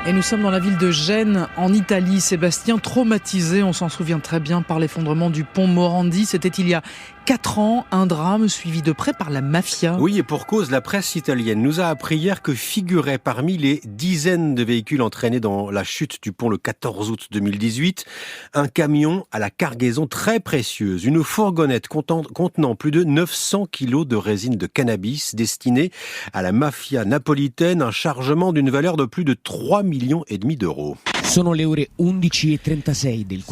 Et nous sommes dans la ville de Gênes, en Italie. Sébastien, traumatisé, on s'en souvient très bien, par l'effondrement du pont Morandi. C'était il y a 4 ans, un drame suivi de près par la mafia. Oui, et pour cause, la presse italienne nous a appris hier que figurait parmi les dizaines de véhicules entraînés dans la chute du pont le 14 août 2018, un camion à la cargaison très précieuse, une fourgonnette contenant plus de 900 kilos de résine de cannabis destinée à la mafia napolitaine, un chargement d'une valeur de plus de 3,5 millions d'euros.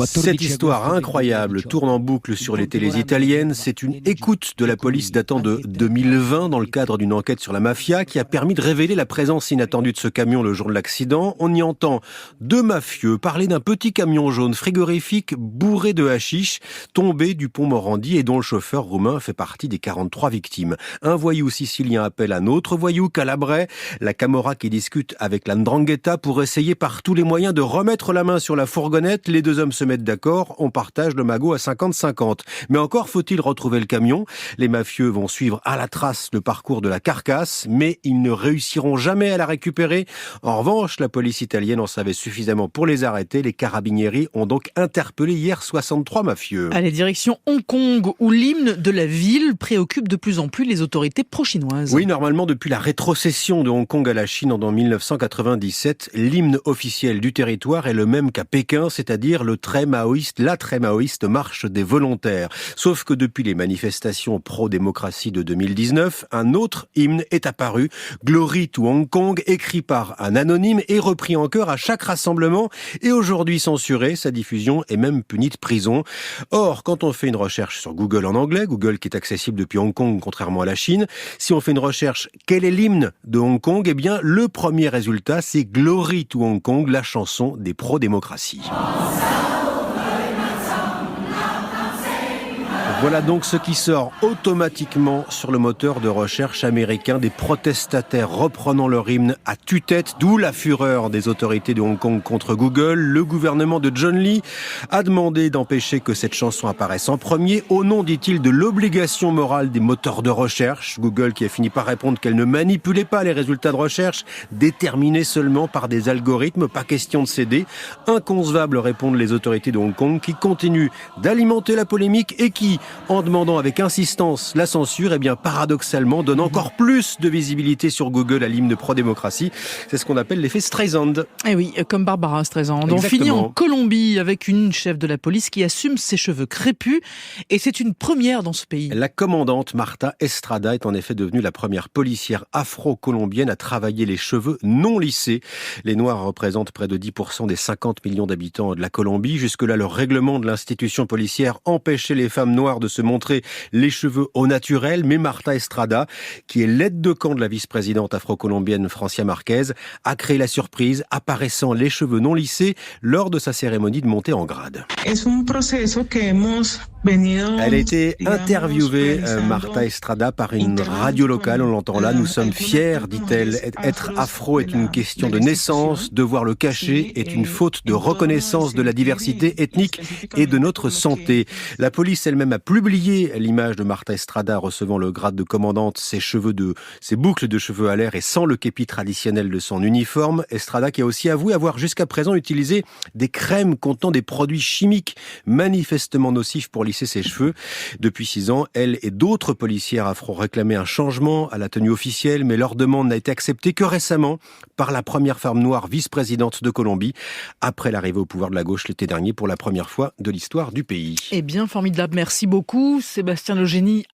Cette histoire incroyable tourne en boucle sur les télés italiennes. C'est une écoute de la police datant de 2020 dans le cadre d'une enquête sur la mafia qui a permis de révéler la présence inattendue de ce camion le jour de l'accident. On y entend 2 mafieux parler d'un petit camion jaune frigorifique bourré de hashish tombé du pont Morandi et dont le chauffeur roumain fait partie des 43 victimes. Un voyou sicilien appelle un autre voyou calabrais, la Camorra qui discute avec la 'Ndrangheta pour essayer par tous les moyens de remettre la main sur la fourgonnette. Les 2 hommes se mettent d'accord, on partage le magot à 50-50. Mais encore faut-il retrouver le camion. Les mafieux vont suivre à la trace le parcours de la carcasse, mais ils ne réussiront jamais à la récupérer. En revanche, la police italienne en savait suffisamment pour les arrêter. Les carabinieri ont donc interpellé hier 63 mafieux. Allez, direction Hong Kong, où l'hymne de la ville préoccupe de plus en plus les autorités pro-chinoises. Oui, normalement, depuis la rétrocession de Hong Kong à la Chine en 1997, l'hymne officiel du territoire est le même qu'à Pékin, c'est-à-dire la très maoïste marche des volontaires. Sauf que depuis les manifestations pro-démocratie de 2019, un autre hymne est apparu, Glory to Hong Kong, écrit par un anonyme et repris en chœur à chaque rassemblement et aujourd'hui censuré. Sa diffusion est même punie de prison. Or, quand on fait une recherche sur Google en anglais, Google qui est accessible depuis Hong Kong contrairement à la Chine, si on fait une recherche « Quel est l'hymne de Hong Kong ?», eh bien, le premier résultat, c'est Glory to Hong Kong, la chanson des pro-démocraties. Voilà donc ce qui sort automatiquement sur le moteur de recherche américain, des protestataires reprenant leur hymne à tue-tête, d'où la fureur des autorités de Hong Kong contre Google. Le gouvernement de John Lee a demandé d'empêcher que cette chanson apparaisse en premier, au nom, dit-il, de l'obligation morale des moteurs de recherche. Google qui a fini par répondre qu'elle ne manipulait pas les résultats de recherche, déterminés seulement par des algorithmes, pas question de céder. Inconcevable, répondent les autorités de Hong Kong, qui continuent d'alimenter la polémique et qui, en demandant avec insistance la censure, eh bien paradoxalement donne encore plus de visibilité sur Google à l'hymne de pro-démocratie. C'est ce qu'on appelle l'effet Streisand. Et oui, comme Barbara Streisand. Exactement. On finit en Colombie avec une chef de la police qui assume ses cheveux crépus et c'est une première dans ce pays. La commandante Marta Estrada est en effet devenue la première policière afro-colombienne à travailler les cheveux non lissés. Les Noirs représentent près de 10% des 50 millions d'habitants de la Colombie. Jusque-là, le règlement de l'institution policière empêchait les femmes noires de se montrer les cheveux au naturel, mais Marta Estrada, qui est l'aide de camp de la vice-présidente afro-colombienne Francia Marquez, a créé la surprise, apparaissant les cheveux non lissés lors de sa cérémonie de montée en grade. Elle a été interviewée, Marta Estrada, par une radio locale, on l'entend là. Nous sommes fiers, dit-elle. Être afro est une question de naissance, devoir le cacher est une faute de reconnaissance de la diversité ethnique et de notre santé. La police elle-même a publié l'image de Marta Estrada recevant le grade de commandante, ses boucles de cheveux à l'air et sans le képi traditionnel de son uniforme. Estrada qui a aussi avoué avoir jusqu'à présent utilisé des crèmes contenant des produits chimiques manifestement nocifs pour lisser ses cheveux. Depuis 6 ans, elle et d'autres policières afro réclamaient un changement à la tenue officielle, mais leur demande n'a été acceptée que récemment par la première femme noire vice-présidente de Colombie, après l'arrivée au pouvoir de la gauche l'été dernier pour la première fois de l'histoire du pays. Eh bien, formidable. Merci beaucoup, Sébastien Legénie.